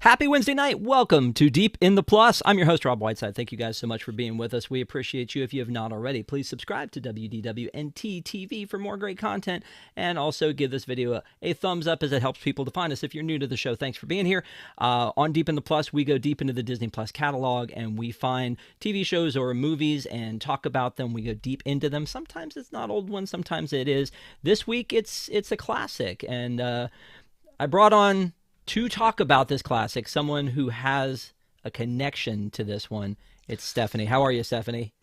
Happy Wednesday night. Welcome to Deep in the Plus. I'm your host, Rob Whiteside. Thank you guys so much for being with us. We appreciate you. If you have not already, please subscribe to WDWNT TV for more great content, and also give this video a thumbs up as it helps people to find us. If you're new to the show, thanks for being here. On Deep in the Plus, we go deep into the Disney Plus catalog, and we find TV shows or movies and talk about them. We go deep into them. Sometimes it's not old ones, sometimes it is. This week, it's a classic, and I brought on to talk about this classic someone who has a connection to this one. It's Stephanie. How are you, Stephanie?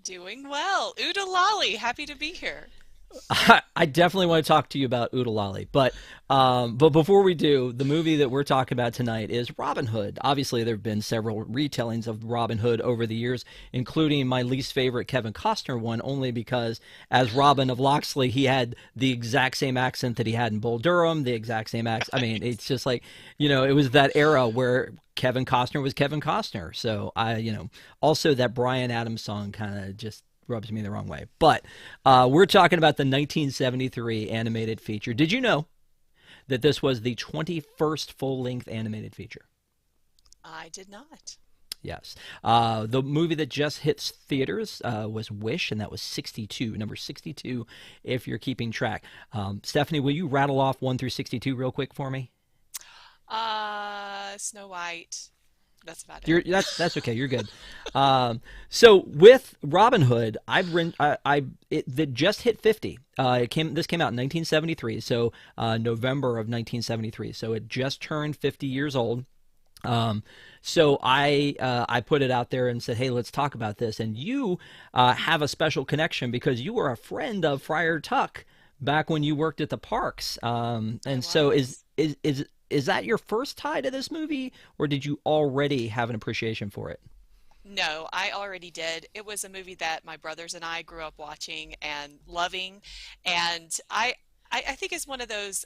Doing well. Oodle Lolly, happy to be here. I definitely want to talk to you about Oodle Lolly, but before we do, the movie that we're talking about tonight is Robin Hood. Obviously, there have been several retellings of Robin Hood over the years, including my least favorite Kevin Costner one, only because as Robin of Locksley, he had the exact same accent that he had in Bull Durham, the exact same accent. I mean, it's just like, it was that era where Kevin Costner was Kevin Costner. So also that Bryan Adams song kind of just rubs me the wrong way. But we're talking about the 1973 animated feature. Did you know that this was the 21st full-length animated feature? I did not. Yes. The movie that just hit theaters was Wish, and that was 62, number 62, if you're keeping track. Stephanie, will you rattle off 1 through 62 real quick for me? Snow White. That's about You're, it. that's okay. You're good. So with Robin Hood, it just hit 50. This came out in 1973, so November of 1973. So it just turned 50 years old. So I put it out there and said, hey, let's talk about this. And you have a special connection because you were a friend of Friar Tuck back when you worked at the parks. And so is that your first tie to this movie, or did you already have an appreciation for it? No, I already did. It was a movie that my brothers and I grew up watching and loving, and I think it's one of those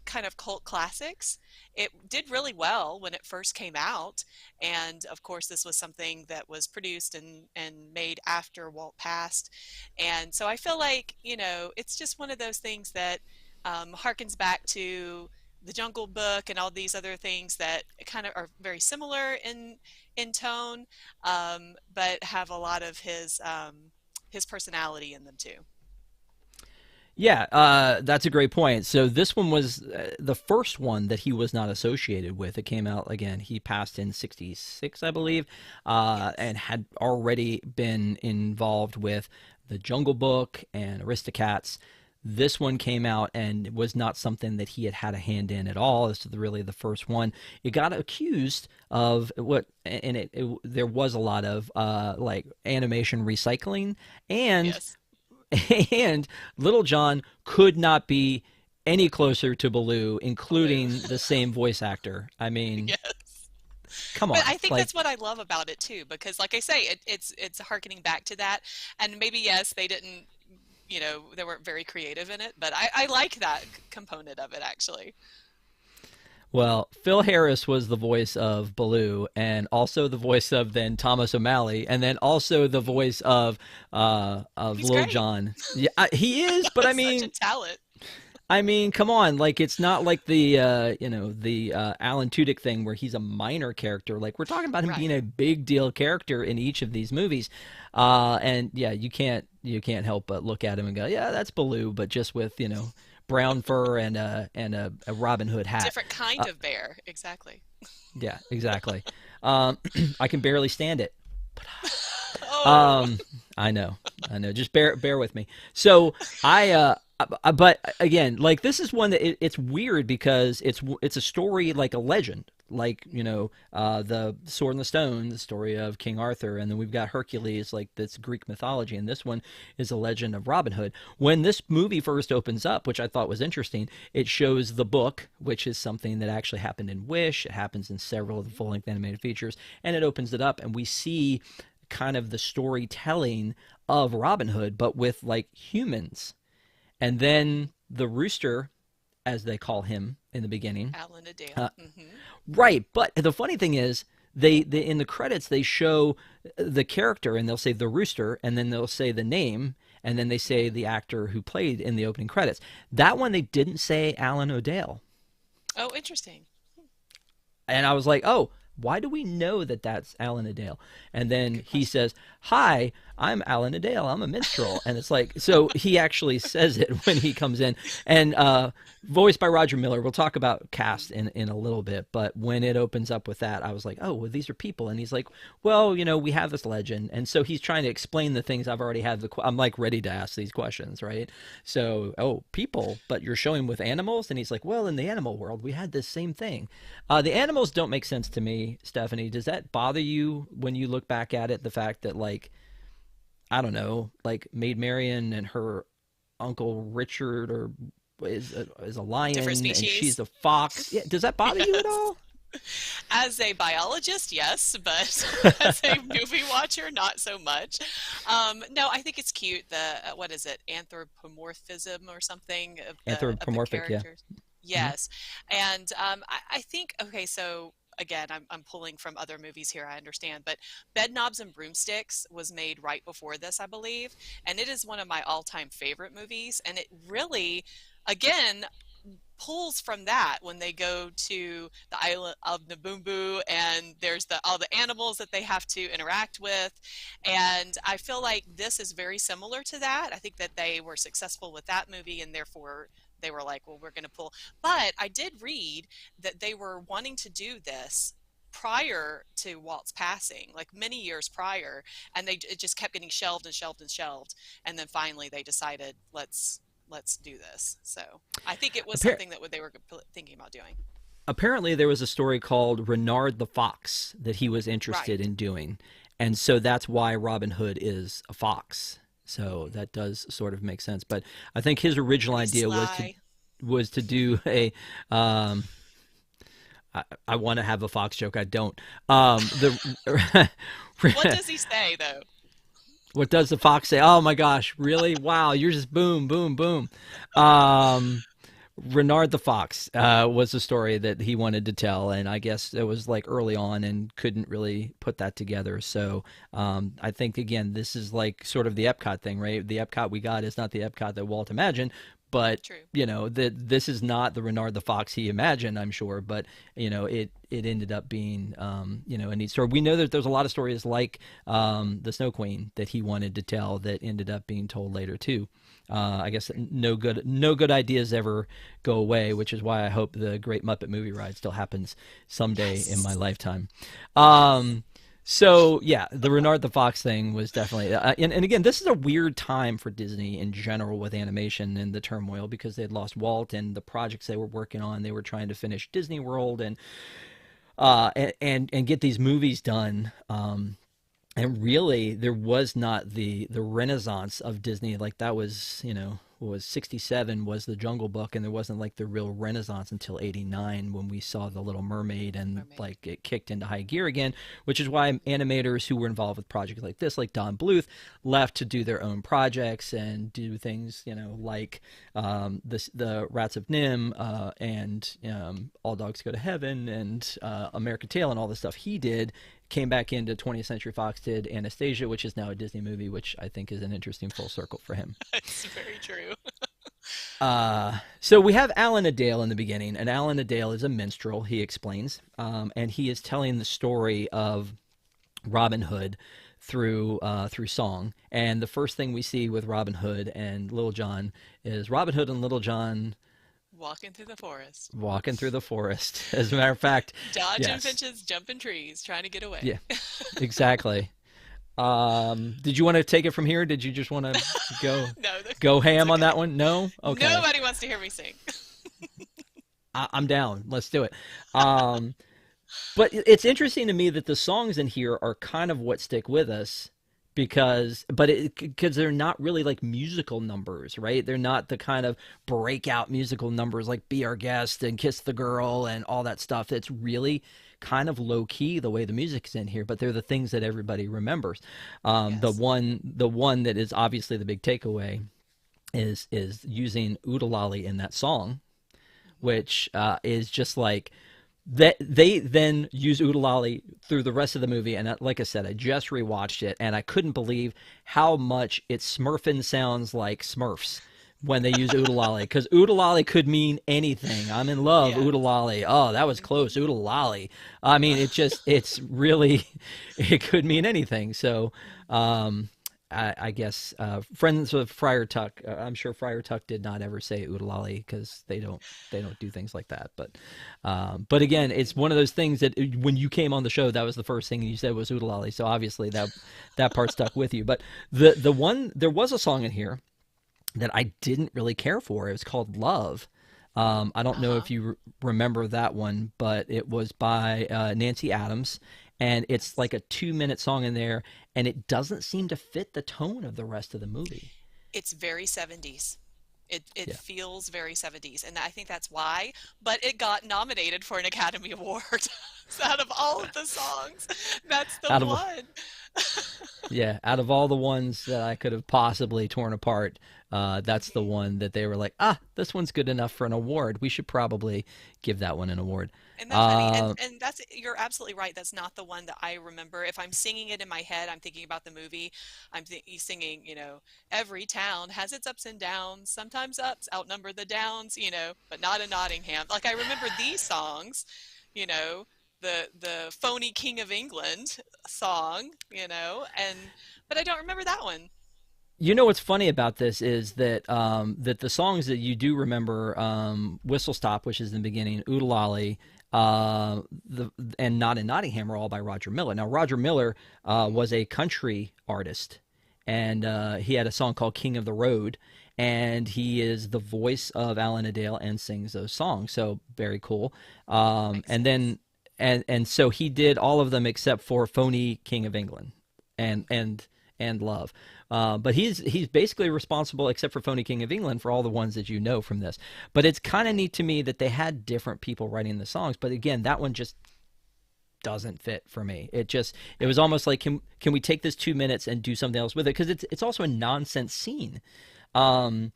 kind of cult classics. It did really well when it first came out, and of course this was something that was produced and made after Walt passed, and so I feel like, it's just one of those things that harkens back to the Jungle Book and all these other things that kind of are very similar in tone, but have a lot of his personality in them too. Yeah, that's a great point. So this one was the first one that he was not associated with. It came out, again, he passed in 66, I believe, Yes. and had already been involved with the Jungle Book and Aristocats. This one came out and was not something that he had had a hand in at all. This is really the first one. It got accused of there was a lot of like animation recycling, and Yes. and Little John could not be any closer to Baloo, Blue. including the same voice actor. I mean, Yes. come But on, I think like, that's what I love about it too, because like I say, it's harkening back to that. And maybe yes, they didn't, they weren't very creative in it, but I like that component of it actually. well, Phil Harris was the voice of Baloo, and also the voice of then Thomas O'Malley, and then also the voice of He's Little great. John. Yeah, he is, but Such a talent. I mean, come on, like it's not like the Alan Tudyk thing where he's a minor character. Like we're talking about him being Right. a big deal character in each of these movies, and yeah, you can't help but look at him and go, yeah, that's Baloo, but just with brown fur and a Robin Hood hat. Different kind of bear. Exactly. Yeah, exactly. I can barely stand it. Oh, Um, I know. Just bear with me. So but again, like this is one that it's weird because it's a story like a legend, like the Sword and the Stone, the story of King Arthur, and then we've got Hercules, like this Greek mythology, and this one is a legend of Robin Hood. When this movie first opens up, which I thought was interesting, it shows the book, which is something that actually happened in Wish. It happens in several of the full-length animated features, and it opens it up, and we see kind of the storytelling of Robin Hood, but with like humans. And then the rooster, as they call him in the beginning. Alan Adale. Uh, right, but the funny thing is, they in the credits they show the character and they'll say the rooster, and then they'll say the name, and then they say the actor who played in the opening credits. That one they didn't say Alan O'Dale. Oh, interesting. and I was like, oh, why do we know that that's Alan Adale? And then Good he question. says, hi, I'm Alan Adale. I'm a minstrel. And it's like, so he actually says it when he comes in. And voiced by Roger Miller. We'll talk about cast in a little bit. But when it opens up with that, I was like, oh, well, these are people. And he's like, well, we have this legend. And so he's trying to explain the things I've already had. I'm like ready to ask these questions, right? So, oh, people, but you're showing with animals? And he's like, well, in the animal world, we had this same thing. The animals don't make sense to me, Stephanie. Does that bother you when you look back at it? The fact that, like, I don't know, like Maid Marian and her uncle Richard or is a Different lion and she's species. a fox. Yeah, does that bother you at Yes. all? As a biologist, yes, but as a movie watcher, not so much. No, I think it's cute. The what is it, anthropomorphism or something of the Anthropomorphic, yeah. characters. Hmm. Yes, and I think okay, so. Again, I'm pulling from other movies here, I understand, but Bed Knobs and Broomsticks was made right before this, I believe, and it is one of my all-time favorite movies, and it really, again, pulls from that when they go to the island of Nabumbu and there's all the animals that they have to interact with. And I feel like this is very similar to that. I think that they were successful with that movie and therefore they were like, well, we're going to pull. But I did read that they were wanting to do this prior to Walt's passing, like many years prior, and it just kept getting shelved and shelved and shelved, and then finally they decided let's do this. So I think it was Appar- something that they were thinking about doing. Apparently, there was a story called Renard the Fox that he was interested Right. in doing, and so that's why Robin Hood is a fox. So Hmm. that does sort of make sense. But I think his original Pretty idea sly. was to do a um, I want to have a fox joke. I don't. The What does he say though? what does the fox say? Oh my gosh, really? Wow, you're just boom, boom, boom. Um, Renard the Fox was a story that he wanted to tell, and I guess it was like early on and couldn't really put that together. So I think, again, this is like sort of the Epcot thing, right? The Epcot we got is not the Epcot that Walt imagined, but True. that this is not the Renard the Fox he imagined, I'm sure, but it ended up being a neat story. We know that there's a lot of stories like the Snow Queen that he wanted to tell that ended up being told later too. I guess no good ideas ever go away, which is why I hope the Great Muppet Movie Ride still happens someday in my Yes. lifetime. Yes. So yeah, the Renard the Fox thing was definitely, and again, this is a weird time for Disney in general with animation and the turmoil because they had lost Walt and the projects they were working on. They were trying to finish Disney World and get these movies done. And really, there was not the renaissance of Disney. Like that was, what was 67 was the Jungle Book, and there wasn't like the real renaissance until 89 when we saw The Little Mermaid and Mermaid. like it kicked into high gear again, which is why animators who were involved with projects like this, like Don Bluth, left to do their own projects and do things, like the Rats of Nim and All Dogs Go to Heaven and American Tail and all the stuff he did came back into 20th Century Fox, did Anastasia, which is now a Disney movie, which I think is an interesting full circle for him. It's very true. So we have Alan Adale in the beginning, and Alan Adale is a minstrel, he explains, and he is telling the story of Robin Hood through song. And the first thing we see with Robin Hood and Little John is Robin Hood and Little John Walking through the forest. walking through the forest. As a matter of fact, Dodging yes, finches, jumping trees, trying to get away. yeah, exactly. Did you want to take it from here? Did you just want to go No, go it's ham on that okay. one? No? Okay. Nobody wants to hear me sing. I'm down. Let's do it. Um, but it's interesting to me that the songs in here are kind of what stick with us because they're not really like musical numbers, right? They're not the kind of breakout musical numbers like Be Our Guest and Kiss the Girl and all that stuff. It's really kind of low key the way the music's in here, but they're the things that everybody remembers. The Yes. one that is obviously the big takeaway is using Oodalali in that song, Hmm. which is just like that they then use Oodalali through the rest of the movie. And like I said, I just rewatched it and I couldn't believe how much it Smurfin sounds like Smurfs when they use oodalali, because oodalali could mean anything. I'm in love, Yes. oodalali. Oh, that was close, Hmm. oodalali. I mean, it's really, it could mean anything. So, um, I guess friends of Friar Tuck. I'm sure Friar Tuck did not ever say oodalali because they don't do things like that. But again, it's one of those things that when you came on the show, that was the first thing you said was oodalali. So obviously that part stuck with you. But the one there was a song in here that I didn't really care for. It was called Love. I don't know Uh-huh. if you remember that one, but it was by Nancy Adams, and it's Yes. like a 2 minute song in there, and it doesn't seem to fit the tone of the rest of the movie. It's very 70s. It Yeah, feels very 70s, and I think that's why. But it got nominated for an Academy Award. So out of all of the songs, that's the out of one. yeah, out of all the ones that I could have possibly torn apart, that's the Mhm. one that they were like, ah, this one's good enough for an award. We should probably give that one an award. And that's funny. And Uh, and that's you're absolutely right. That's not the one that I remember. If I'm singing it in my head, I'm thinking about the movie. I'm singing, every town has its ups and downs. Sometimes ups outnumber the downs, but not in Nottingham. Like I remember these songs, you know, the phony King of England song, and but I don't remember that one. You know what's funny about this is that that the songs that you do remember, "Whistle Stop," which is in the beginning, "Oodalali," the and "Not in Nottingham" are all by Roger Miller. Now, Roger Miller was a country artist, and he had a song called "King of the Road," and he is the voice of Alan Adale and sings those songs. So very cool. Makes And sense. then and so he did all of them except for "Phony King of England" and Hmm. and and "Love." But he's basically responsible, except for Phony King of England, for all the ones that you know from this. But it's kind of neat to me that they had different people writing the songs. But again, that one just doesn't fit for me. It I was agree. almost like can we take this 2 minutes and do something else with it? Because it's also a nonsense scene.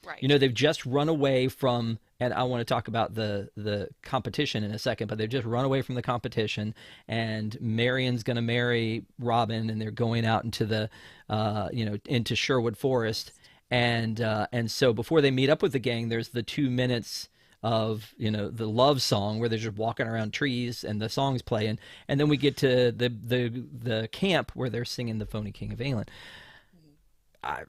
Right. They've just run away from, and I want to talk about the competition in a second, but they've just run away from the competition, and Marion's going to marry Robin, and they're going out into into Sherwood Forest, Forest. and so before they meet up with the gang, there's the 2 minutes of the love song where they're just walking around trees and the song's playing, and then we get to the camp where they're singing the Phony King of England. Mhm. I,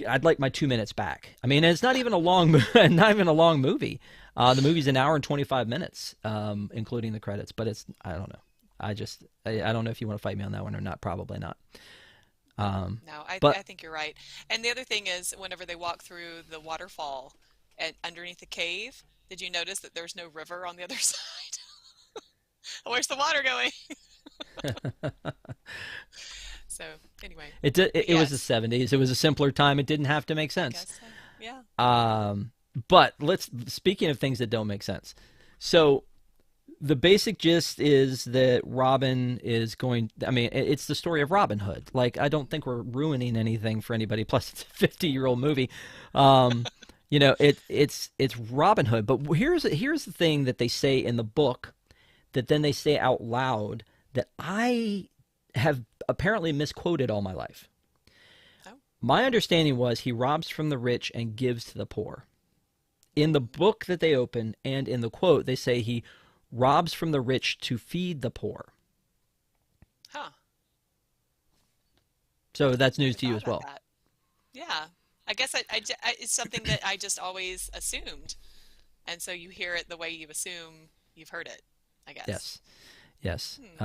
I'd like my 2 minutes back. I mean, it's not even a long, not even a long movie. The movie's an hour and 25 minutes, including the credits. But I don't know. I don't know if you want to fight me on that one or not. Probably not. Um, No, I but I think you're right. And the other thing is, whenever they walk through the waterfall and underneath the cave, did you notice that there's no river on the other side? Where's the water going? So anyway, but it was the yes, 70s. It was a simpler time. It didn't have to make I sense. guess so. Yeah. Um, but let's speaking of things that don't make sense. So the basic gist is that Robin is going. I mean, it's the story of Robin Hood. Like, I don't think we're ruining anything for anybody. Plus, it's a 50-year-old movie. Um, it's Robin Hood. But here's the thing that they say in the book that then they say out loud that I have apparently misquoted all my life. Oh. My understanding was he robs from the rich and gives to the poor. In the Mm. book that they open and in the quote, they say he robs from the rich to feed the poor. Huh. So that's news Never to you thought as about well. that. Yeah. I guess it's something that I just always assumed. And so you hear it the way you assume you've heard it, I guess. Yes. Yes. Hmm.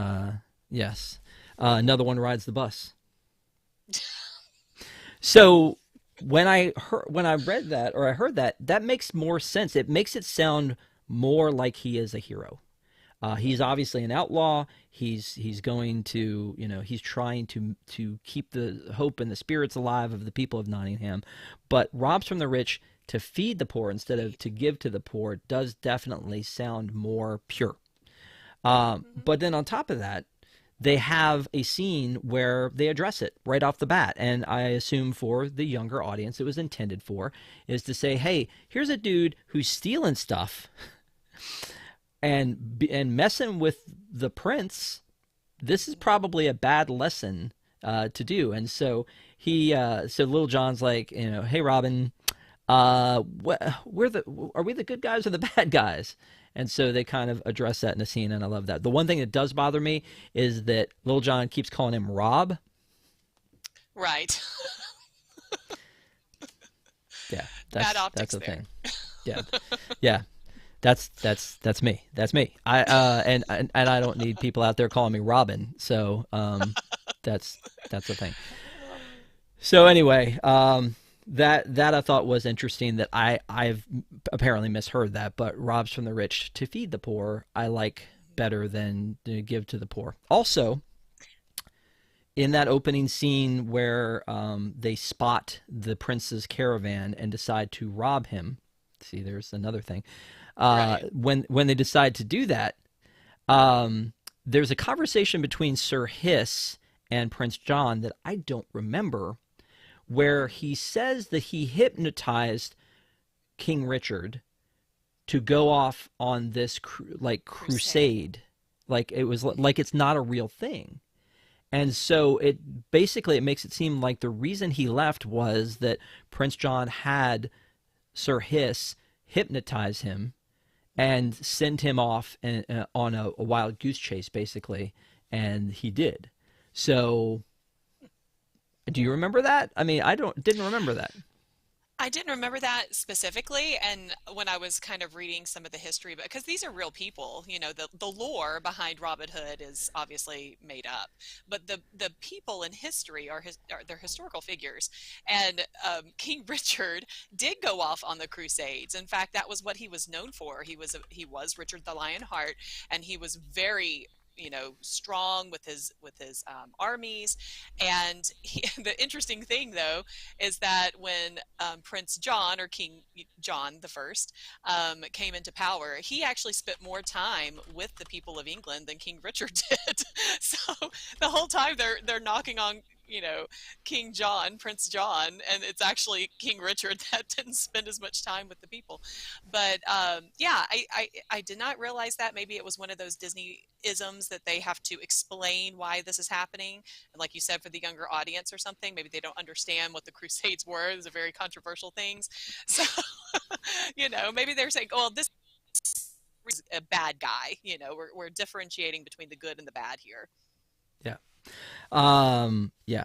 Yes. Another one rides the bus. So when I read that or I heard that, that makes more sense. It makes it sound more like he is a hero. He's obviously an outlaw. He's going to he's trying to keep the hope and the spirits alive of the people of Nottingham, but robs from the rich to feed the poor instead of Feed. to give to the poor does definitely sound more pure. Hmm. But then on top of that, they have a scene where they address it right off the bat. And I assume for the younger audience it was intended for is to say, hey, here's a dude who's stealing stuff and messing with the prince. This is Hmm. probably a bad lesson to do. And so so Little John's like, hey, Robin, we're the are we the good guys or the bad guys? And so they kind of address that in the scene, and I love that. The one thing that does bother me is that Little John keeps calling him Rob. Right. Yeah, Bad that's optics a there. thing. Yeah, yeah, that's me. That's me. And I don't need people out there calling me Robin. So that's that's the thing. So anyway, that I thought was interesting. That I've apparently misheard that, but robs from the rich to feed the poor, I like better than to give to the poor. Also, in that opening scene where they spot the prince's caravan and decide to rob him. See, there's another thing. Right. When they decide to do that, um, there's a conversation between Sir Hiss and Prince John that I don't remember, where he says that he hypnotized King Richard to go off on this like Crusade. crusade, like it was like it's not a real thing. And so it basically it makes it seem like the reason he left was that Prince John had Sir Hiss hypnotize him and send him off on a wild goose chase, basically, and he did. So, do you remember that? I mean, I don't didn't remember that. I didn't remember that specifically, and when I was kind of reading some of the history, because these are real people, the lore behind Robin Hood is obviously made up, but the people in history are they're historical figures, and King Richard did go off on the Crusades. In fact, that was what he was known for. He was Richard the Lionheart, and he was very strong with his armies. And the interesting thing, though, is that when Prince John, or King John the First, came into power, he actually spent more time with the people of England than King Richard did. So the whole time they're knocking on King John, Prince John, and it's actually King Richard that didn't spend as much time with the people. But yeah, I did not realize that. Maybe it was one of those Disney isms that they have to explain why this is happening. And like you said, for the younger audience or something, maybe they don't understand what the Crusades were. Those are very controversial things. So, maybe they're saying, oh, this is a bad guy. We're differentiating between the good and the bad here. Yeah. Yeah.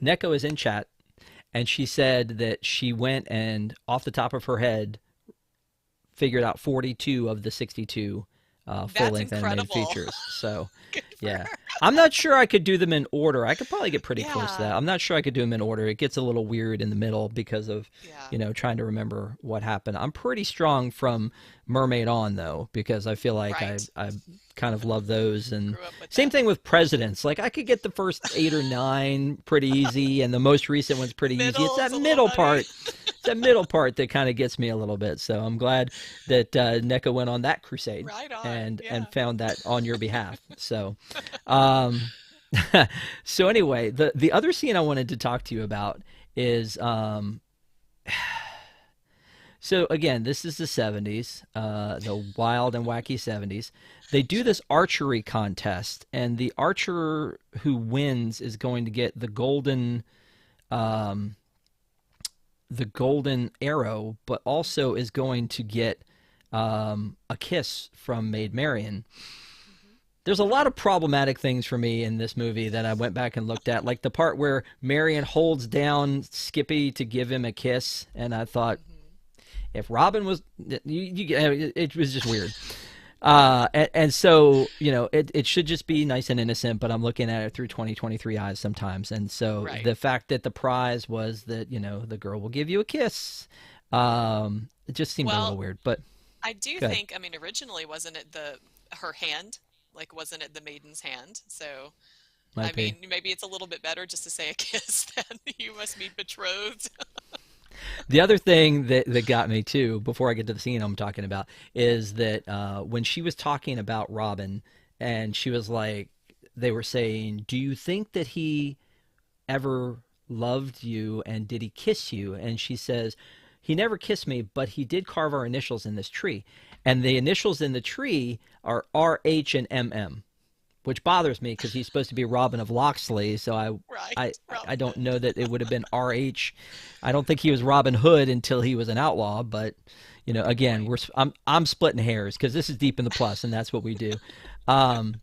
Neko is in chat, and she said that she went and off the top of her head figured out 42 of the 62 full That's length animated incredible. features. So, Good for yeah. her. I'm not sure I could do them in order. I could probably get pretty close to Yeah. that. I'm not sure I could do them in order. It gets a little weird in the middle because of, Yeah. trying to remember what happened. I'm pretty strong from Mermaid on, though, because I feel like Right. I kind of love those. And Grew up with same them. thing with Presidents. Like, I could get the first 8 or 9 pretty easy, and the most recent one's pretty easy. It's Middle's that a little middle nutty. part. It's that middle part that kind of gets me a little bit. So I'm glad that NECA went on that crusade Right on. and Yeah. found that on your behalf. So, um, so anyway, the other scene I wanted to talk to you about is so again, this is the 70s, the wild and wacky 70s. They do Sure. this archery contest, and the archer who wins is going to get um, the golden arrow, but also is going to get a kiss from Maid Marian. Hmm. There's a lot of problematic things for me in this movie that I went back and looked at, like the part where Marian holds down Skippy to give him a kiss, and I thought Hmm. if Robin was, it was just weird. And so it should just be nice and innocent, but I'm looking at it through 2023 eyes sometimes, and so Right. the fact that the prize was that the girl will give you a kiss, it just seemed a little Well, weird. But I do good, think, I mean, originally, wasn't it her hand? Like, wasn't it the maiden's hand? So, I might be. mean, maybe it's a little bit better just to say a kiss than you must be betrothed. The other thing that got me too, before I get to the scene I'm talking about, is that when she was talking about Robin, and she was like, they were saying, "Do you think that he ever loved you, and did he kiss you?" And she says, "He never kissed me, but he did carve our initials in this tree, and the initials in the tree are R, H, and M M." which bothers me because he's supposed to be Robin of Locksley. So I Right, I Robin don't Hood. know that it would have been RH. I don't think he was Robin Hood until he was an outlaw. But Good again, point. I'm splitting hairs because this is deep in the plus, and that's what we do. Um,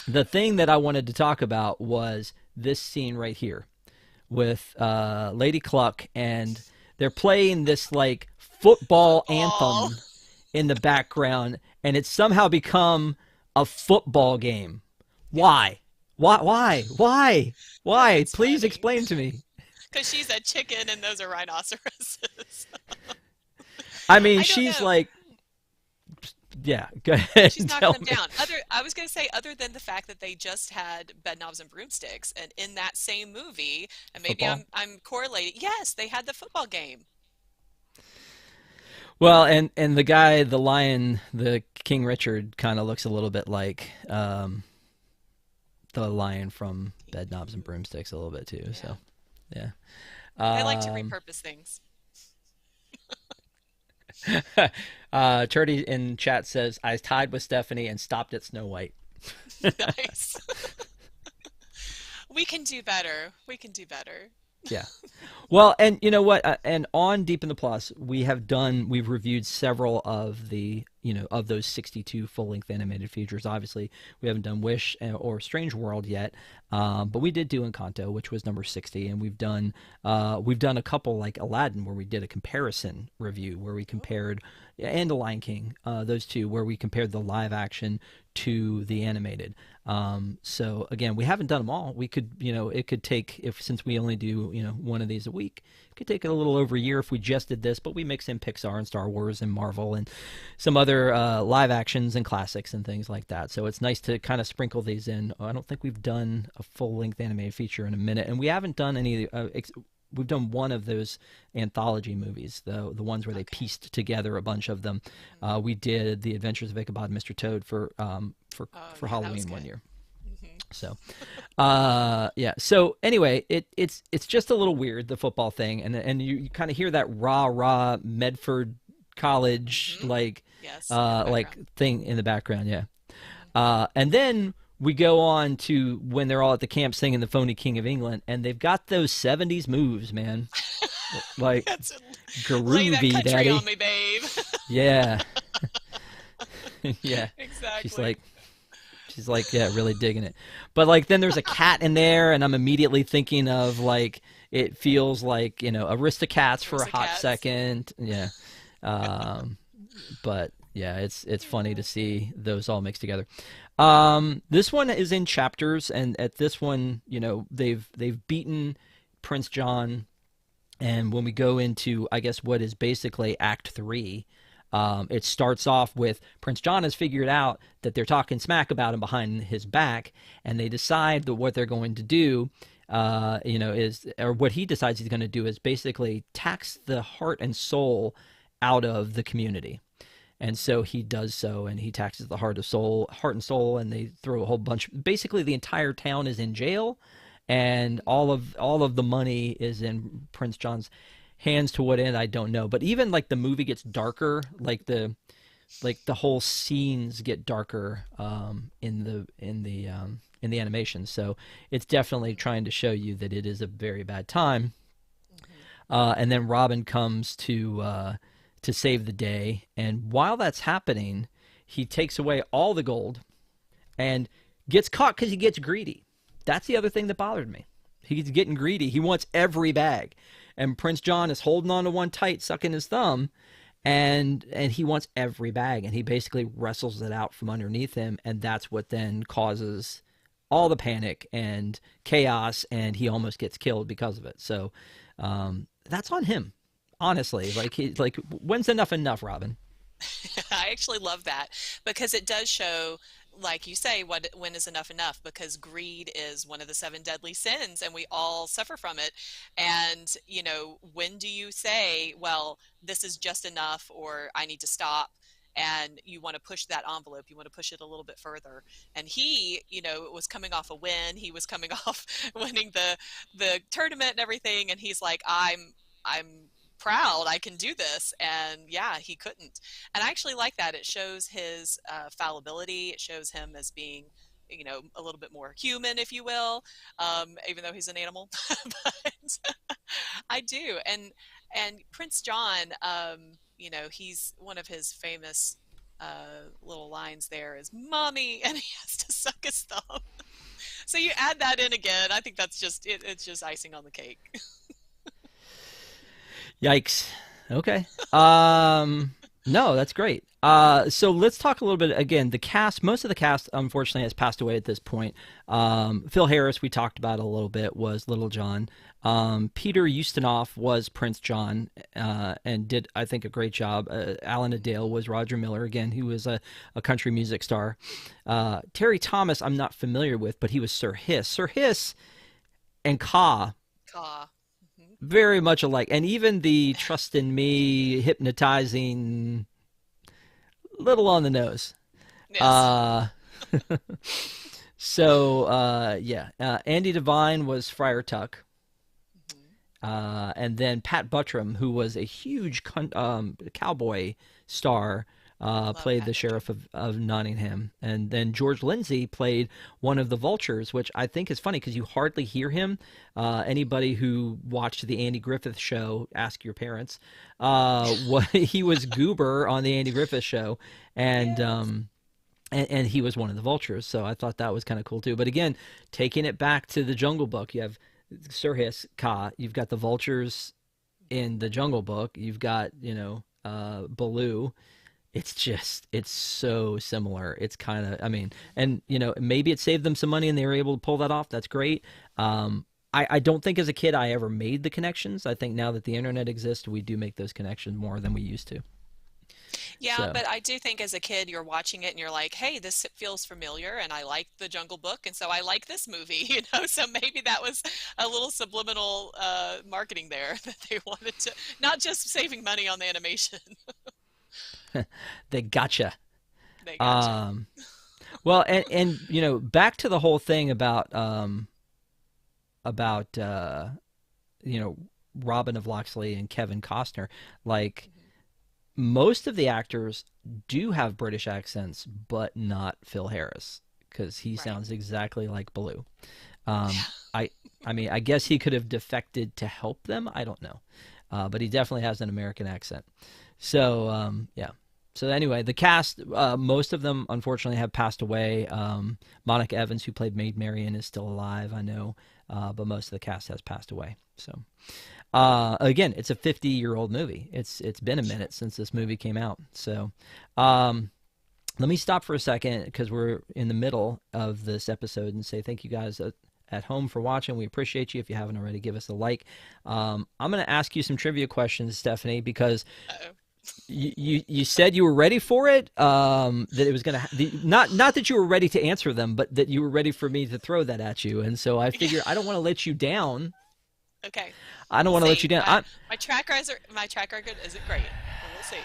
the thing that I wanted to talk about was this scene right here with Lady Cluck, and they're playing this like football Football. anthem in the background, and it's somehow become a football game. Yeah, Why? Why? Why? Why? because Why? it's Please funny. explain to me. Because she's a chicken and those are rhinoceroses. I mean, I don't she's know. like, yeah. Go ahead She's and knocking tell them me. down. I was going to say, other than the fact that they just had Bedknobs and Broomsticks, and in that same movie, and maybe Football. I'm correlating. Yes, they had the football game. Well, and the guy, the lion, the King Richard, kind of looks a little bit like the lion from Bedknobs and Broomsticks a little bit too. Yeah, So yeah. they like to Um, repurpose things. Turdy in chat says I tied with Stephanie and stopped at Snow White. Nice. We can do better. We can do better. Yeah. Well, and you know what? And on Deep in the Plus, we've reviewed several of the, of those 62 full length animated features. Obviously, we haven't done Wish or Strange World yet, but we did do Encanto, which was number 60, and we've done a couple like Aladdin, where we did a comparison review, where we Oh, compared, and The Lion King, those two, where we compared the live action to the animated. So again, we haven't done them all. We could, it could take, if since we only do, one of these a week, it could take a little over a year if we just did this. But we mix in Pixar and Star Wars and Marvel and some other live actions and classics and things like that. So it's nice to kind of sprinkle these in. I don't think we've done a full length animated feature in a minute, and we haven't done any. We've done one of those anthology movies, the ones where they okay. pieced together a bunch of them. Hmm. We did the Adventures of Ichabod and Mr. Toad Oh, for yeah, that was Halloween one good. year. Hmm. So, yeah. So anyway, it's just a little weird, the football thing, and you kind of hear that rah rah Medford College Hmm. Yes, in the like background. thing in the background, yeah. Hmm. And then we go on to when they're all at the camp singing the Phony King of England, and they've got those '70s moves, man. Like That's lay that groovy, country on daddy. me, babe. Yeah, yeah. She's Exactly. like, She's like, yeah, really digging it. But like, then there's a cat in there, and I'm immediately thinking of like, it feels like Aristocats for a hot Aristocats. second. Yeah, um, but yeah, it's funny to Oh. see those all mixed together. This one is in chapters, and at this one, they've beaten Prince John, and when we go into, I guess, what is basically Act Three, it starts off with Prince John has figured out that they're talking smack about him behind his back, and they decide that what they're going to do, or what he decides he's going to do is basically tax the heart and soul out of the community. And so he does so, and he taxes the heart and soul, and they throw a whole bunch. Basically, the entire town is in jail, and all of the money is in Prince John's hands. To what end, I don't know. But even like the movie gets darker, like the whole scenes get darker in the animation. So it's definitely trying to show you that it is a very bad time. Hmm. And then Robin comes to save the day, and while that's happening, he takes away all the gold and gets caught because he gets greedy. That's the other thing that bothered me. He's getting greedy. He wants every bag, and Prince John is holding on to one tight, sucking his thumb, and he wants every bag, and he basically wrestles it out from underneath him, and that's what then causes all the panic and chaos, and he almost gets killed because of it. So that's on him, honestly. Like when's enough, Robin? I actually love that because it does show, like you say, when is enough enough? Because greed is one of the seven deadly sins, and we all suffer from it. And, when do you say, well, this is just enough, or I need to stop? And you want to push that envelope, you want to push it a little bit further. And he, was coming off a win. He was coming off winning the tournament and everything, and he's like, I'm proud I can do this. And yeah, he couldn't. And I actually like that. It shows his fallibility. It shows him as being a little bit more human, if you will, even though he's an animal. But I do. And Prince John, he's one of his famous little lines there is "Mommy," and he has to suck his thumb. So you add that in again. I think that's it's just icing on the cake. Yikes. Okay. No, that's great. So let's talk a little bit again. The cast, most of the cast, unfortunately, has passed away at this point. Phil Harris, we talked about a little bit, was Little John. Peter Ustinov was Prince John, and did, I think, a great job. Alan Adale was Roger Miller, again, who was a country music star. Terry Thomas, I'm not familiar with, but he was Sir Hiss. Sir Hiss and Ka, Caw. Hmm. very much alike. And even the trust in me, hypnotizing, little on the nose. Yes. Uh, yeah. Andy Devine was Friar Tuck. Hmm. And then Pat Buttram, who was a huge cowboy star, Love played Pat the Buttram. sheriff of Nottingham. And then George Lindsay played one of the vultures, which I think is funny because you hardly hear him. Anybody who watched the Andy Griffith Show, ask your parents. He was Goober on the Andy Griffith Show, and Yes. um, and he was one of the vultures. So I thought that was kind of cool too. But again, taking it back to the Jungle Book, you have Sir Hiss, Ka. You've got the vultures in the Jungle Book. You've got Baloo. It's so similar. It's kind of, I mean, and maybe it saved them some money and they were able to pull that off. That's great. I don't think as a kid I ever made the connections. I think now that the internet exists, we do make those connections more than we used to. Yeah, So but I do think as a kid you're watching it and you're like, "Hey, this feels familiar," and I like The Jungle Book, and so I like this movie, you know. So maybe that was a little subliminal marketing there that they wanted to, not just saving money on the animation. they gotcha. They gotcha. Um, well, and back to the whole thing about Robin of Locksley and Kevin Costner. Like, Hmm. most of the actors do have British accents, but not Phil Harris because he Right. sounds exactly like Baloo. Um, I I mean, I guess he could have defected to help them. I don't know, but he definitely has an American accent. So yeah. So anyway, the cast, most of them unfortunately have passed away. Monica Evans, who played Maid Marian, is still alive, I know, but most of the cast has passed away. So again, it's a 50-year-old movie. It's been a Sure. minute since this movie came out. So um, let me stop for a second because we're in the middle of this episode and say thank you guys at home for watching. We appreciate you. If you haven't already, give us a like. I'm going to ask you some trivia questions, Stephanie, because Uh-oh. you said you were ready for it. That it was going to not that you were ready to answer them, but that you were ready for me to throw that at you. And so I figure I don't want to let you down. Okay. I don't We'll want to let see. you down. My track record isn't great, but we'll see.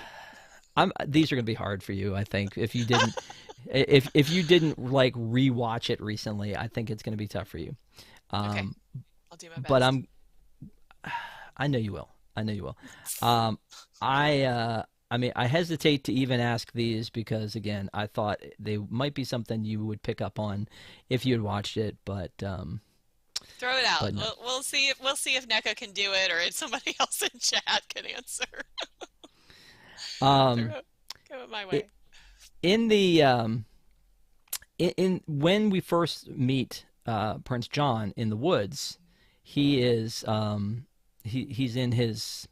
These are going to be hard for you. I think if you didn't like rewatch it recently, I think it's going to be tough for you. Okay. Um, I'll do my but best. I know you will. I know you will. Um, I mean, I hesitate to even ask these because again, I thought they might be something you would pick up on if you had watched it, Throw it out. but no. We'll see if NECA can do it or if somebody else in chat can answer. Throw Um, it, go it my i- way. in the in when we first meet Prince John in the woods, he is he's in his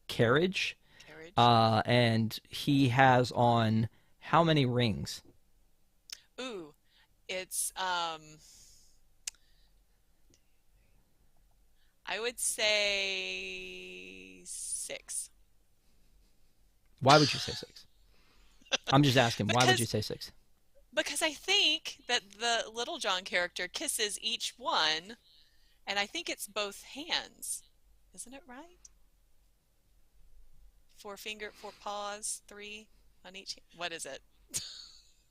carriage, Carriage. and he has on how many rings? Ooh, it's I would say six. Why would you say six? I'm just asking. Why would you Because say six? because I think that the Little John character kisses each one, and I think it's both hands. Isn't it right? Four paws, three on each. What is it?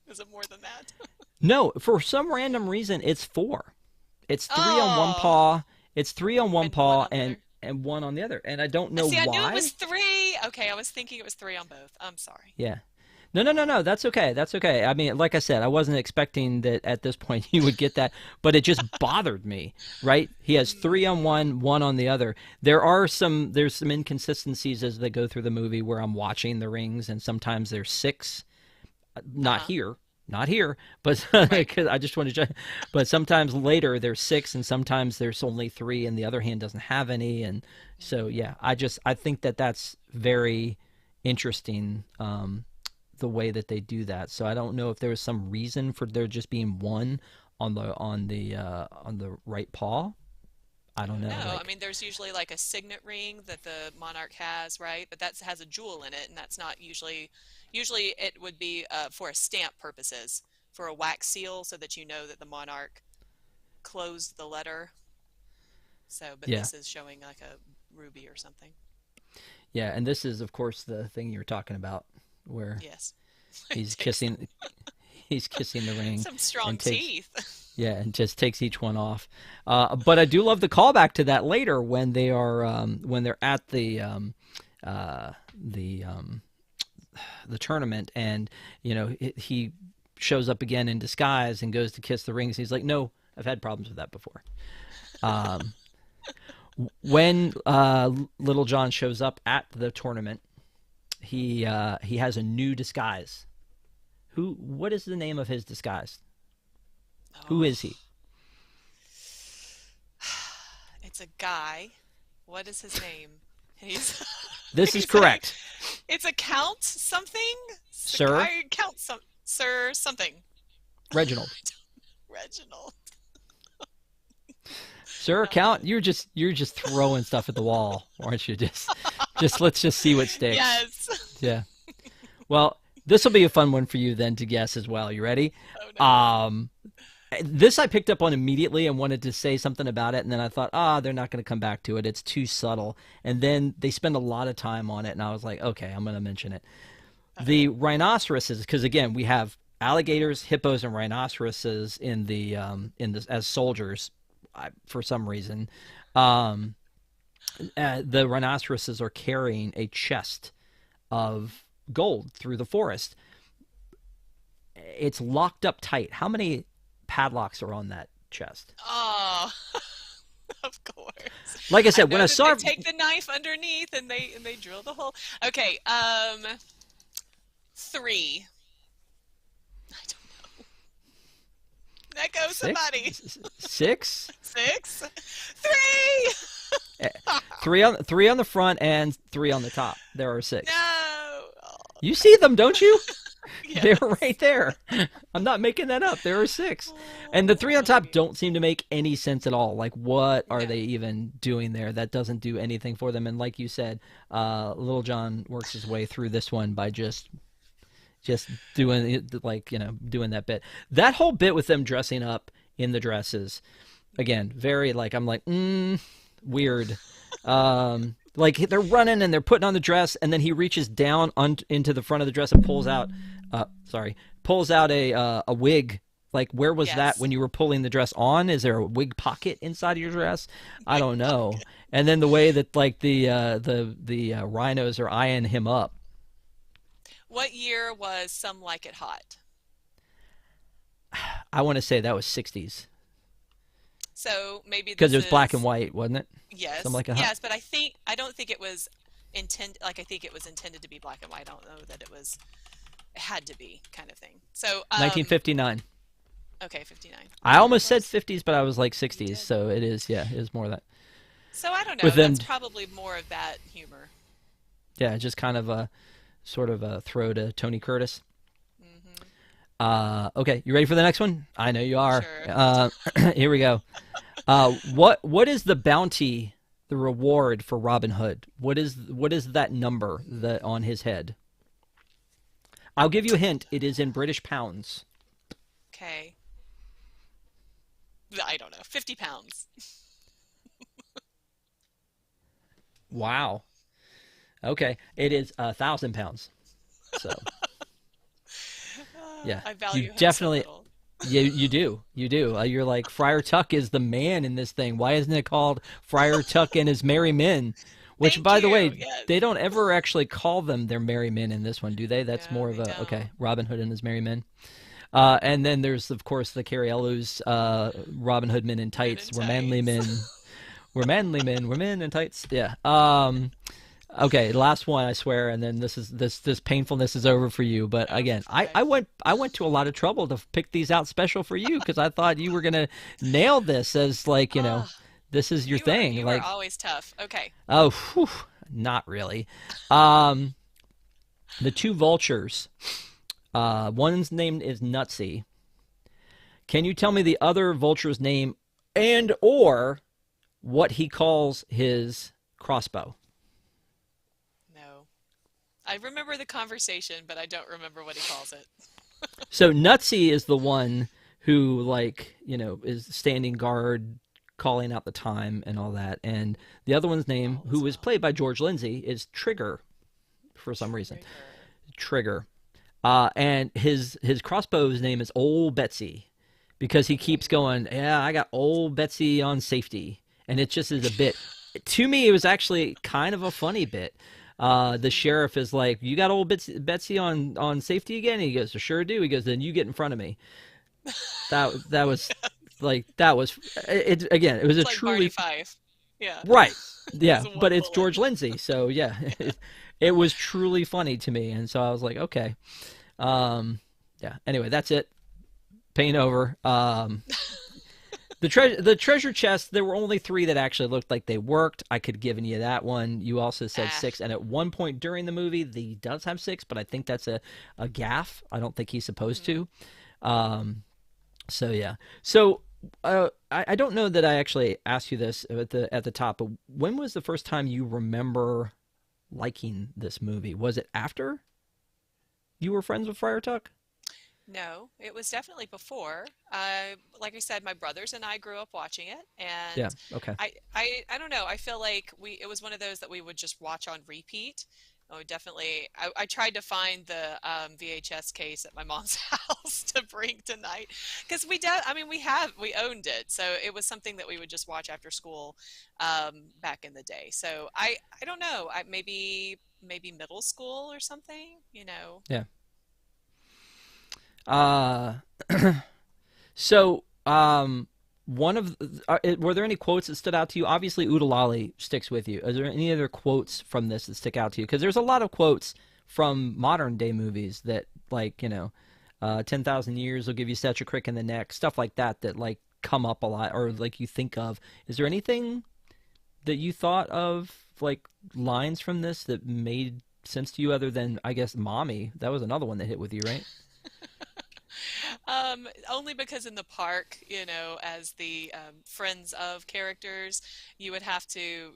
Is it more than that? No, for some random reason, it's four. It's three on one Oh, paw. It's three on one and one paw on the other. and one on the other. And I don't I know see. I knew it was why. three. Okay, I was thinking it was three on both. I'm sorry. Yeah. No, no, no, no. That's okay. That's okay. I mean, like I said, I wasn't expecting that at this point you would get that, but it just bothered me, right? He has three on Hmm. one, one on the other. There's some inconsistencies as they go through the movie where I'm watching the rings, and sometimes there's six. Not Uh-huh. here, not here, but Right. because I just want to. But sometimes later there's six, and sometimes there's only three, and the other hand doesn't have any, and so yeah, I think that that's very interesting. The way that they do that. So I don't know if there was some reason for there just being one on the right paw. I I don't don't know. know. I Like mean, there's usually like a signet ring that the monarch has, right? But that has a jewel in it, and that's not usually. Usually, it would be for a stamp purposes, for a wax seal, so that you know that the monarch closed the letter. So, but yeah, this is showing like a ruby or something. yeah, and this is of course the thing you're talking about where Yes. It he's takes kissing he's kissing the ring some strong and takes teeth. yeah and just takes each one off. But I do love the callback to that later when they're at uh, the um, the tournament, and he shows up again in disguise and goes to kiss the rings. He's like, no, I've had problems with that before. Um, when Little John shows up at the tournament, he has a new disguise. What is the name of his disguise? Who Oh, is he? it's a guy. What is his name? He's This is he's a correct, it's a count something. It's a sir. guy count some sir something. Reginald. Reginald. Sir, Oh count. man. You're just throwing stuff at the wall, aren't you? Just let's just see what sticks. Yes. Yeah. Well, this will be a fun one for you then to guess as well. You ready? Oh no. Um, this I picked up on immediately and wanted to say something about it, and then I thought, they're not going to come back to it. It's too subtle. And then they spend a lot of time on it, and I was like, okay, I'm going to mention it. The Uh-oh. rhinoceroses, because again, we have alligators, hippos, and rhinoceroses in this as soldiers, for some reason. Um, the rhinoceroses are carrying a chest of gold through the forest. It's locked up tight. How many padlocks are on that chest? Oh, of course. Like I I said, when know I that they saw take the knife underneath and they drill the hole. Okay, three. I don't know. Let go, six, somebody. six, Six. Three. Eh, three on the front and three on the top. There are six. No. Oh, You see them, don't you? They're yes. right there. I'm not making that up. There are six. And the Oh, three on top funny. don't seem to make any sense at all. Like, what are No. they even doing there? That doesn't do anything for them. And like you said, Little John works his way through this one by just doing it, like, doing that bit. That whole bit with them dressing up in the dresses, again, very like, I'm like, weird. Like they're running and they're putting on the dress, and then he reaches down into the front of the dress and pulls out a wig. Like, where was that Yes. when you were pulling the dress on? Is there a wig pocket inside of your dress? I Big don't know. pocket. And then the way that like the rhinos are eyeing him up. What year was Some Like It Hot? I want to say that was 60s So maybe because it this was black and is white, wasn't it? Something yes, like that. yes, but I don't think it was like I think it was intended to be black and white. I don't know that it had to be kind of thing. So 1959. okay, 59. I Very almost said close. 50s, but I was like You 60s, did. so it is. Yeah, it is more of that. So I don't With know. them, That's probably more of that humor. yeah, just kind of a sort of a throw to Tony Curtis. Hmm. Okay, you ready for the next one? I know you are. Sure. Here we go. What is the bounty, the reward for Robin Hood? What is that number that on his head? I'll give you a hint. It is in British pounds. Okay. I don't know. 50 pounds. Wow. Okay, it is 1,000 pounds. So yeah, I you value him so definitely. little. You do. You're like Friar Tuck is the man in this thing. Why isn't it called Friar Tuck and his merry men? Which, Thank by the you. way, Yes. they don't ever actually call them their merry men in this one, do they? That's No, more of they a don't. okay. Robin Hood and his merry men. And then there's of course the Carrie Elwes, Robin Hood men in Men tights. in We're manly tights. men. We're manly men. We're men in tights. Yeah. Okay, last one, I swear, and then this painfulness is over for you. But Oh, again, okay. I went to a lot of trouble to pick these out special for you because I thought you were gonna nail this as like Ah, this is your thing. you are Like, always tough. Okay. oh, whew, not really. Um, the two vultures. One's name is Nutsy. Can you tell me the other vulture's name and or what he calls his crossbow? No. I remember the conversation, but I don't remember what he calls it. So Nutsy is the one who like is standing guard, calling out the time and all that, and the other one's name, All who is was well. played by George Lindsay, is Trigger for some reason. Trigger. Trigger. And his crossbow's name is Old Betsy because he keeps going, yeah, I got Old Betsy on safety. And it just is a bit. To me, it was actually kind of a funny bit. The Mm. sheriff is like, you got Old Betsy on safety again? And he goes, I sure do. He goes, then you get in front of me. That was like, that was, it again, it was It's a like Barney truly, Fife. Yeah. right. It was Yeah, one but it's bullet. George Lindsay. So yeah, it was truly funny to me. And so I was like, okay. Um, yeah. Anyway, that's it. Paint over. The treasure chest. There were only three that actually looked like they worked. I could have given you that one. You also said Ah. six, and at one point during the movie, he does have six, but I think that's a gaff. I don't think he's supposed Mm. to. Um, so yeah. So I don't know that I actually asked you this at the top, but when was the first time you remember liking this movie? Was it after you were friends with Friar Tuck? No, it was definitely before. Like I said, my brothers and I grew up watching it, Yeah. and Okay. I don't know. I feel like it was one of those that we would just watch on repeat. I would definitely. I tried to find the VHS case at my mom's house to bring tonight because I mean, we owned it, so it was something that we would just watch after school back in the day. So I don't know. Maybe middle school or something. You know. Yeah. Uh, so, one of were there any quotes that stood out to you? Obviously, Udalali sticks with you. Is there any other quotes from this that stick out to you? Because there's a lot of quotes from modern day movies that, like, 10,000 years will give you such a crick in the neck, stuff like that, that like come up a lot, or like you think of. Is there anything that you thought of, like lines from this that made sense to you, other than I guess "mommy"? That was another one that hit with you, right? Only because in the park, as the friends of characters, you would have to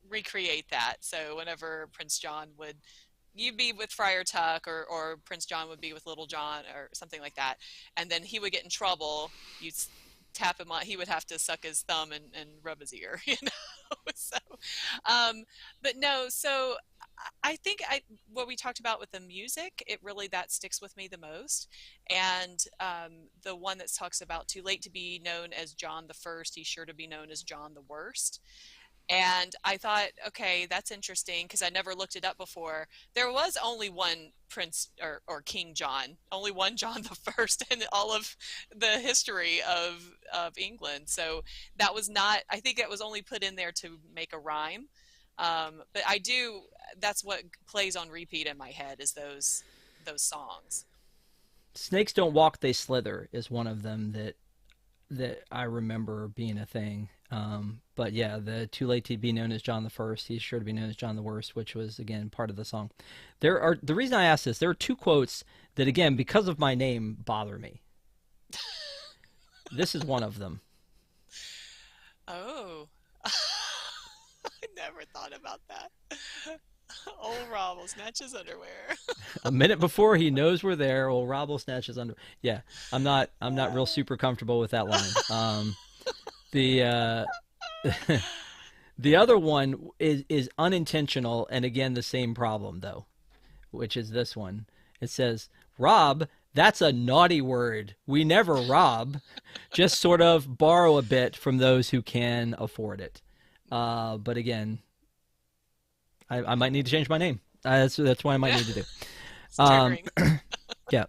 recreate that. So whenever Prince John would, you'd be with Friar Tuck, or Prince John would be with Little John, or something like that, and then he would get in trouble. You'd tap him on. He would have to suck his thumb and rub his ear, So, um, but no. So I think what we talked about with the music, it really that sticks with me the most. And the one that talks about too late to be known as John the First, he's sure to be known as John the Worst. And I thought, okay, that's interesting because I never looked it up before. There was only one Prince or King John, only one John the First in all of the history of England. So that was not, I think it was only put in there to make a rhyme. But that's what plays on repeat in my head is those songs. Snakes don't walk, they slither is one of them that I remember being a thing. But yeah, the too late to be known as John the First, he's sure to be known as John the Worst, which was again part of the song. The reason I asked this, there are two quotes that again because of my name bother me. This is one of them. Oh, I never thought about that. Old Rob will snatch his underwear. A minute before he knows we're there, old Rob will snatch his under. Yeah, I'm not real super comfortable with that line. The the other one is unintentional, and again the same problem though, which is this one. It says, "Rob, that's a naughty word. We never rob, just sort of borrow a bit from those who can afford it." But again, I might need to change my name. That's what I might Yeah, need to do. it's Um, triggering. yeah.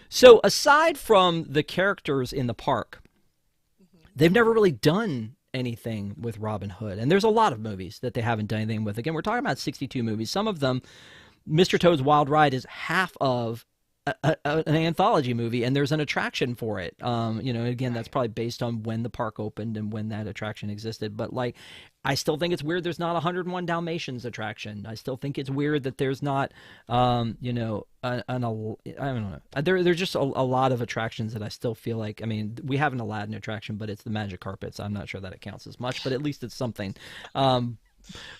So aside from the characters in the park, Hmm. they've never really done anything with Robin Hood. And there's a lot of movies that they haven't done anything with. Again, we're talking about 62 movies. Some of them, Mr. Toad's Wild Ride is half of an anthology movie, and there's an attraction for it. Again, that's Right. probably based on when the park opened and when that attraction existed. But like, I still think it's weird there's not a 101 Dalmatians attraction. I still think it's weird that there's not, I don't know. There's just a lot of attractions that I still feel like. I mean, we have an Aladdin attraction, but it's the magic carpets. I'm not sure that it counts as much, but at least it's something. Um,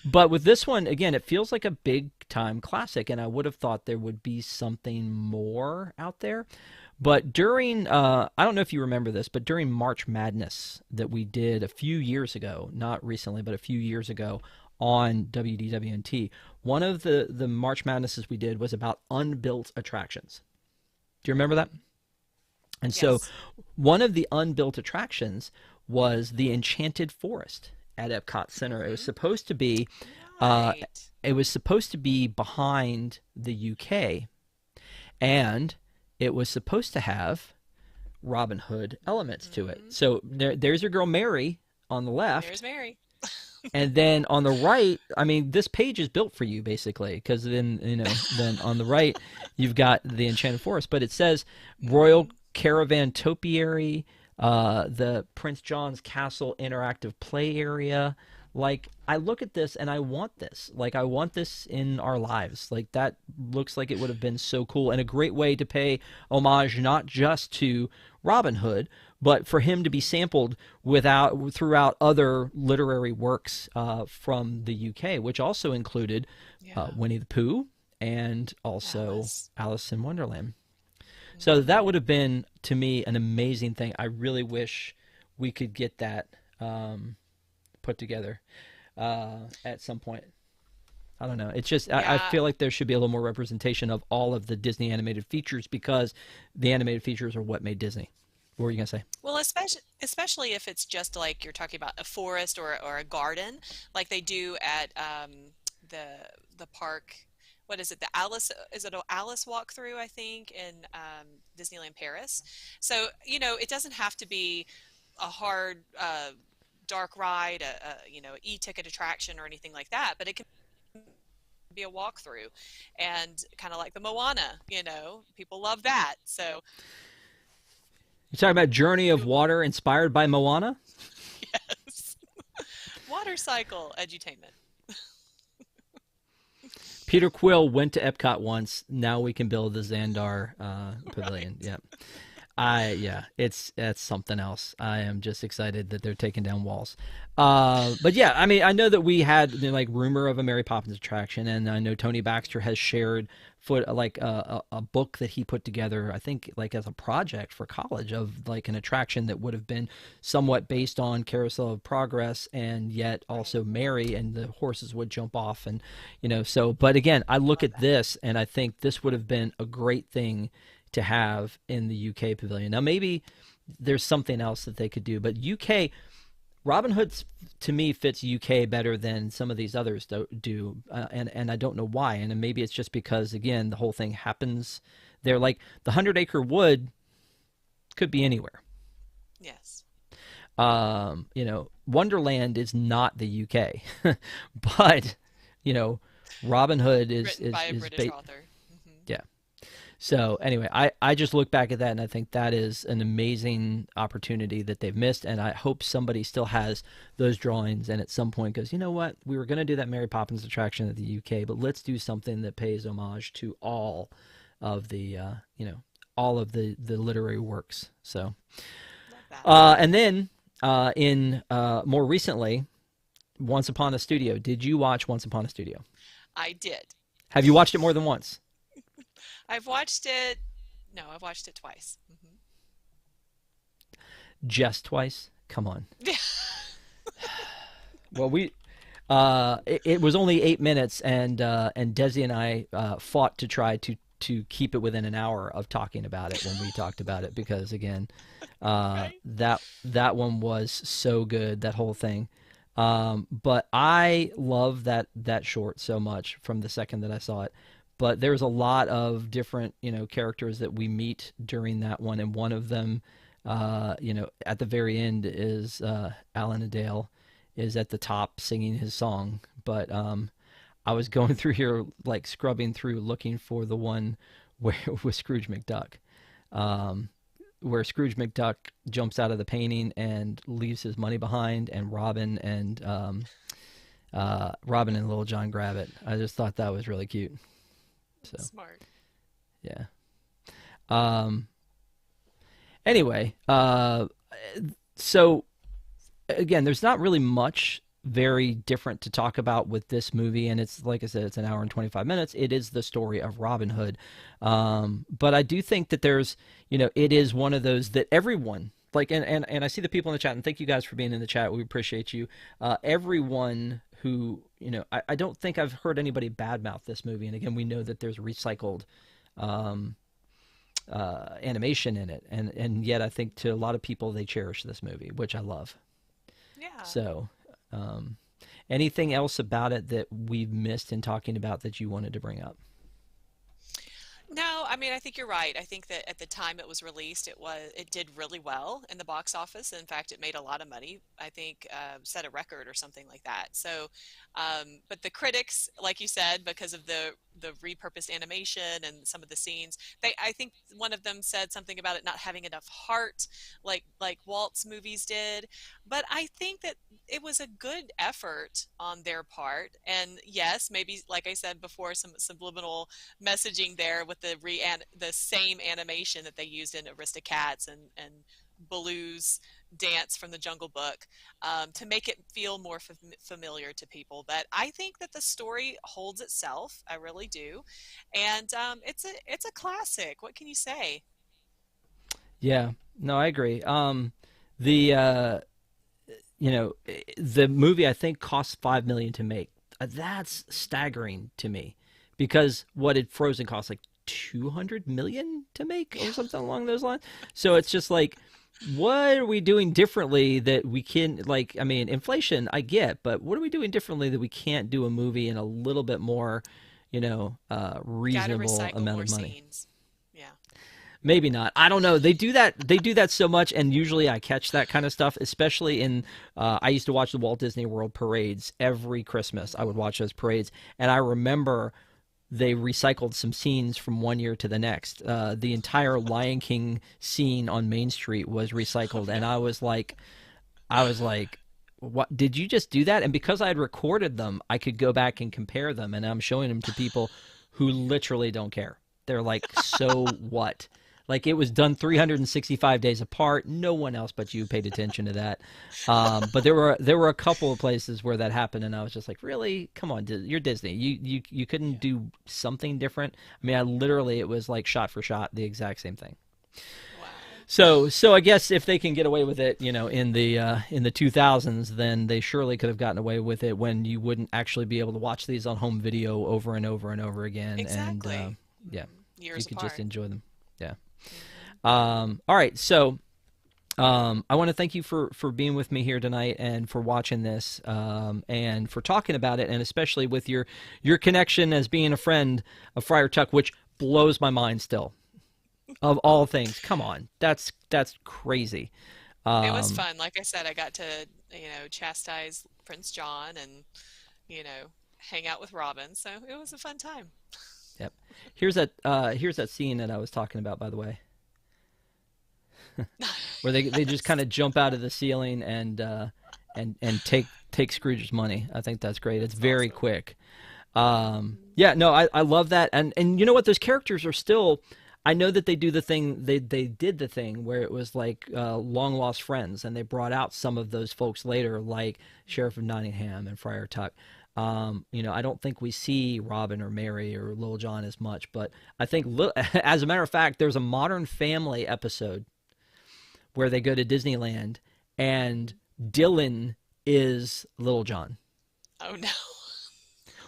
but with this one, again, it feels like a big time classic, and I would have thought there would be something more out there. But during, I don't know if you remember this, but during March Madness that we did a few years ago, not recently, but a few years ago on WDWNT, one of the March Madnesses we did was about unbuilt attractions. Do you remember that? Hmm. And so Yes. one of the unbuilt attractions was the Enchanted Forest at Epcot Center. Hmm. Uh, Right. it was supposed to be behind the UK, and it was supposed to have Robin Hood elements to it. Hmm. So there's your girl Mary on the left, There's Mary. and then on the right, I mean, this page is built for you basically, because then on the right, you've got the Enchanted Forest, but it says Royal Hmm. Caravan Topiary, the Prince John's Castle interactive play area. Like, I look at this and I want this. Like, I want this in our lives. Like, that looks like it would have been so cool and a great way to pay homage not just to Robin Hood, but for him to be sampled throughout other literary works from the UK, which also included Yeah. Winnie the Pooh and also Alice. Alice in Wonderland. So that Hmm. would have been to me an amazing thing. I really wish we could get that put together at some point. I don't know. It's just I Yeah. feel like there should be a little more representation of all of the Disney animated features because the animated features are what made Disney. What were you gonna say? Well, especially if it's just like you're talking about a forest or a garden, like they do at the the park. What is it? The Alice, is it an Alice walkthrough, I think, in Disneyland Paris. So, it doesn't have to be a hard dark ride, e-ticket attraction or anything like that, but it can be a walkthrough, and kind of like the Moana, people love that. So, You're talking about Journey of do Water inspired by Moana? yes. Water cycle edutainment. Peter Quill went to Epcot once. Now we can build the Xandar Pavilion. Right. Yeah. Yeah, it's something else. I am just excited that they're taking down walls. But yeah, I mean, I know that we had like rumor of a Mary Poppins attraction, and I know Tony Baxter has shared like a book that he put together. I think like as a project for college of like an attraction that would have been somewhat based on Carousel of Progress, and yet Right. also Mary, and the horses would jump off, and so. But again, I look Love at that. this and I think this would have been a great thing to have in the UK pavilion. Now maybe there's something else that they could do, but UK Robin Hood to me fits UK better than some of these others do, and I don't know why. And maybe it's just because again the whole thing happens there. Like the 100 Acre Wood could be anywhere. Yes. Wonderland is not the UK, but you know, Robin Hood is Written is by a is British ba- author. Hmm. yeah. So anyway, I just look back at that and I think that is an amazing opportunity that they've missed, and I hope somebody still has those drawings and at some point goes, you know what, we were going to do that Mary Poppins attraction at the UK, but let's do something that pays homage to all of the all of the literary works. So Love that. and then in more recently, Once Upon a Studio. Did you watch Once Upon a Studio? I did. Have you watched it more than once? I've watched it. No, I've watched it twice. Hmm. Just twice? Come on. Yeah. Well, it was only 8 minutes, and Desi and I fought to try to keep it within an hour of talking about it when we talked about it because again, Right. that one was so good, that whole thing. But I love that short so much from the second that I saw it. But there's a lot of different, characters that we meet during that one, and one of them, at the very end is Alan Adale is at the top singing his song. But I was going through here, like scrubbing through, looking for the one where with Scrooge McDuck, um, where Scrooge McDuck jumps out of the painting and leaves his money behind, and Robin and Little John grab it. I just thought that was really cute. So Smart. yeah. Um, anyway, so again, there's not really much very different to talk about with this movie, and it's like I said, it's an hour and 25 minutes. It is the story of Robin Hood, but I do think that there's, it is one of those that everyone like, and I see the people in the chat, and thank you guys for being in the chat. We appreciate you. Everyone who, I don't think I've heard anybody badmouth this movie, and again, we know that there's recycled um, animation in it, and yet I think to a lot of people they cherish this movie, which I love. Yeah. So, um, anything else about it that we've missed in talking about that you wanted to bring up? No, I mean, I think you're right. I think that at the time it was released, it did really well in the box office. In fact, it made a lot of money. I think set a record or something like that. So, but the critics, like you said, because of the repurposed animation and some of the scenes, I think one of them said something about it not having enough heart, like Walt's movies did. But I think that it was a good effort on their part. And yes, maybe like I said before, some subliminal messaging there with the same animation that they used in Aristocats and Baloo's dance from the Jungle Book, to make it feel more familiar to people. But I think that the story holds itself. I really do, and it's a classic. What can you say? Yeah, no, I agree. The the movie I think cost 5 million to make. That's staggering to me, because what did Frozen cost, like 200 million to make or Yeah, something along those lines? So it's just like, what are we doing differently that we can, like, I mean, inflation I get, but what are we doing differently that we can't do a movie in a little bit more, got to reasonable recycle amount more of money? scenes. Yeah. Maybe not. I don't know. They do that. They do that so much, and usually I catch that kind of stuff. Especially in, I used to watch the Walt Disney World parades every Christmas. I would watch those parades, and I remember they recycled some scenes from one year to the next. The entire Lion King scene on Main Street was Oh recycled, and no. I was like, "What? Did you just do that?" And because I had recorded them, I could go back and compare them, and I'm showing them to people who literally don't care. They're like, "So what?" Like, it was done 365 days apart. No one else but you paid attention to that. But there were a couple of places where that happened, and I was just like, really? Come on, you're Disney. You couldn't Yeah. do something different. I mean, I literally, it was like shot for shot the exact same thing. Wow. So I guess if they can get away with it, in the 2000s, then they surely could have gotten away with it when you wouldn't actually be able to watch these on home video over and over and over again, and Exactly. yeah, you Years could just apart. enjoy them. Yeah. Hmm. All right, so I want to thank you for being with me here tonight and for watching this, and for talking about it, and especially with your connection as being a friend of Friar Tuck, which blows my mind still. Of all things, come on, that's crazy. It was Um, fun. Like I said, I got to, chastise Prince John and, you know, hang out with Robin. So it was a fun time. yep. Here's that scene that I was talking about, by the way, where they just kind Yes. of jump out of the ceiling and take Scrooge's money. I think that's great. It's That's very awesome. quick. Hmm. Yeah, no, I love that, and you know what? Those characters are still. I know that they do the thing. They did the thing where it was like long lost friends, and they brought out some of those folks later, like Sheriff of Nottingham and Friar Tuck. I don't think we see Robin or Mary or Little John as much, but I think, as a matter of fact, there's a Modern Family episode where they go to Disneyland, and Dylan is Little John. Oh no.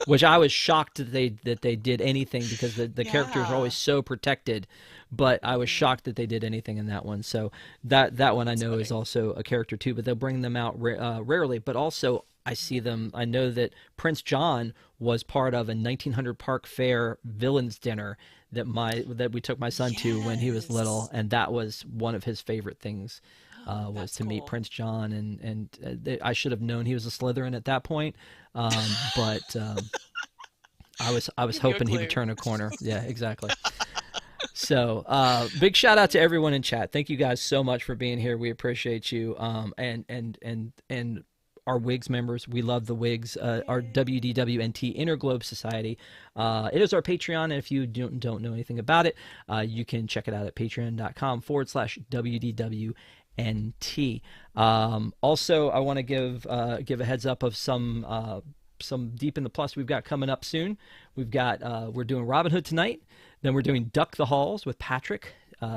which I was shocked that they did anything because the characters are always Yeah. so protected. But I was Hmm. shocked that they did anything in that one. So that one I That's know is funny. also a character too, but they'll bring them out rarely. But also I see them. I know that Prince John was part of a 1900 Park Fair villains dinner that we took my son to when he was little, Yes. and that was one of his favorite things. Oh, Was that's to meet cool. Prince John, I should have known he was a Slytherin at that point, but I was Give you a hoping he would clue. turn a corner. Yeah, exactly. So, big shout out to everyone in chat. Thank you guys so much for being here. We appreciate you. And our Wigs members, we love the Wigs. Our Yay. WDWNT Interglobe Society. It is our Patreon, and if you don't know anything about it, you can check it out at patreon.com/WDWNT. Also, I want to give a heads up of some Deep in the Plus we've got coming up soon. We're doing Robin Hood tonight. Then we're doing Duck the Halls with Patrick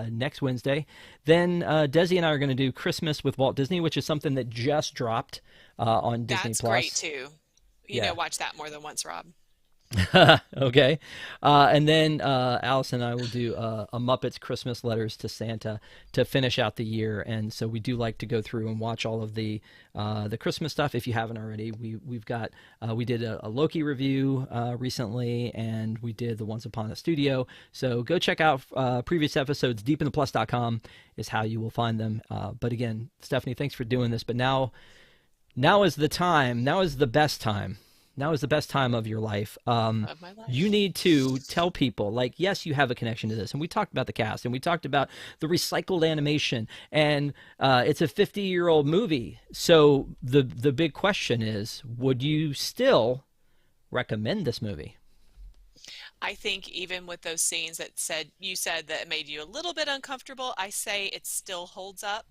next Wednesday. Then Desi and I are going to do Christmas with Walt Disney, which is something that just dropped on Disney That's great Plus. too. Yeah. Watch that more than once, Rob. Okay. And then Alice and I will do a Muppets Christmas Letters to Santa to finish out the year. And so we do like to go through and watch all of the Christmas stuff. If you haven't already, we did a Loki review recently, and we did the Once Upon a Studio. So go check out previous episodes. Deepintheplus.com is how you will find them. But again, Stephanie, thanks for doing this. But now is the time. Now is the best time. Now is the best time of your life. Of my You life. need to tell people, like, yes, you have a connection to this, and we talked about the cast, and we talked about the recycled animation, and it's a 50-year-old movie. So the big question is, would you still recommend this movie? I think even with those scenes that you said that made you a little bit uncomfortable, I say it still holds up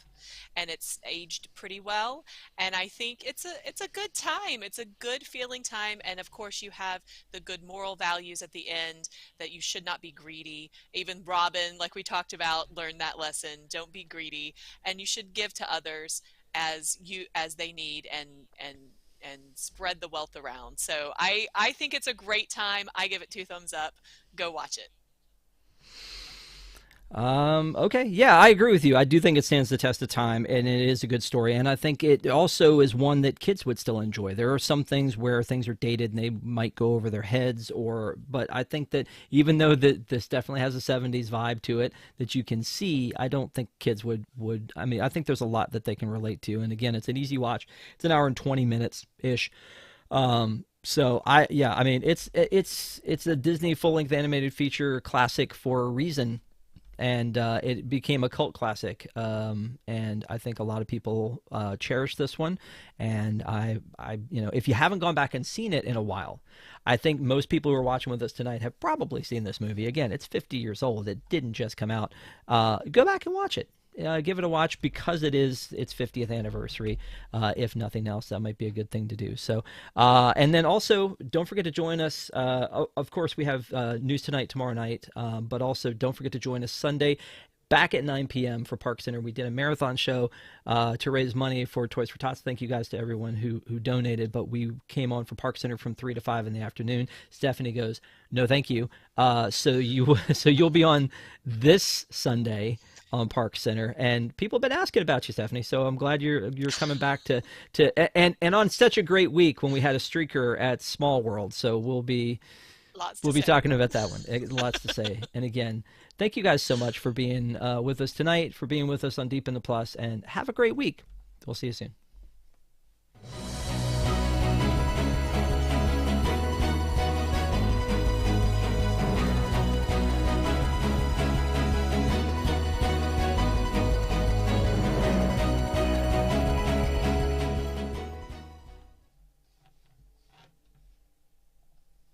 and it's aged pretty well. And I think it's a good time. It's a good feeling time. And of course you have the good moral values at the end that you should not be greedy. Even Robin, like we talked about, learned that lesson. Don't be greedy. And you should give to others as they need and spread the wealth around. So I think it's a great time. I give it two thumbs up. Go watch it. Okay. Yeah, I agree with you. I do think it stands the test of time, and it is a good story. And I think it also is one that kids would still enjoy. There are some things where things are dated and they might go over their heads, but I think that even though that this definitely has a 70s vibe to it that you can see, I don't think kids would. I mean, I think there's a lot that they can relate to. And again, it's an easy watch. It's an hour and 20 minutes ish. So yeah, I mean, it's a Disney full-length animated feature classic for a reason, and it became a cult classic. And I think a lot of people cherish this one. And if you haven't gone back and seen it in a while, I think most people who are watching with us tonight have probably seen this movie. Again, it's 50 years old. It didn't just come out. Go back and watch it. Give it a watch because it is its 50th anniversary. If nothing else, that might be a good thing to do. So, and then also don't forget to join us. Of course, we have news tonight, tomorrow night, but also don't forget to join us Sunday. Back at 9 p.m. for Park Center. We did a marathon show to raise money for Toys for Tots. Thank you guys to everyone who donated. But we came on for Park Center from 3 to 5 in the afternoon. Stephanie goes, no, thank you. So you'll be on this Sunday on Park Center, and people have been asking about you, Stephanie. So I'm glad you're coming back to on such a great week when we had a streaker at Small World. So Lots to we'll be say. talking about that one. Lots to say. And again, thank you guys so much for being with us tonight, for being with us on Deep in the Plus, and have a great week. We'll see you soon.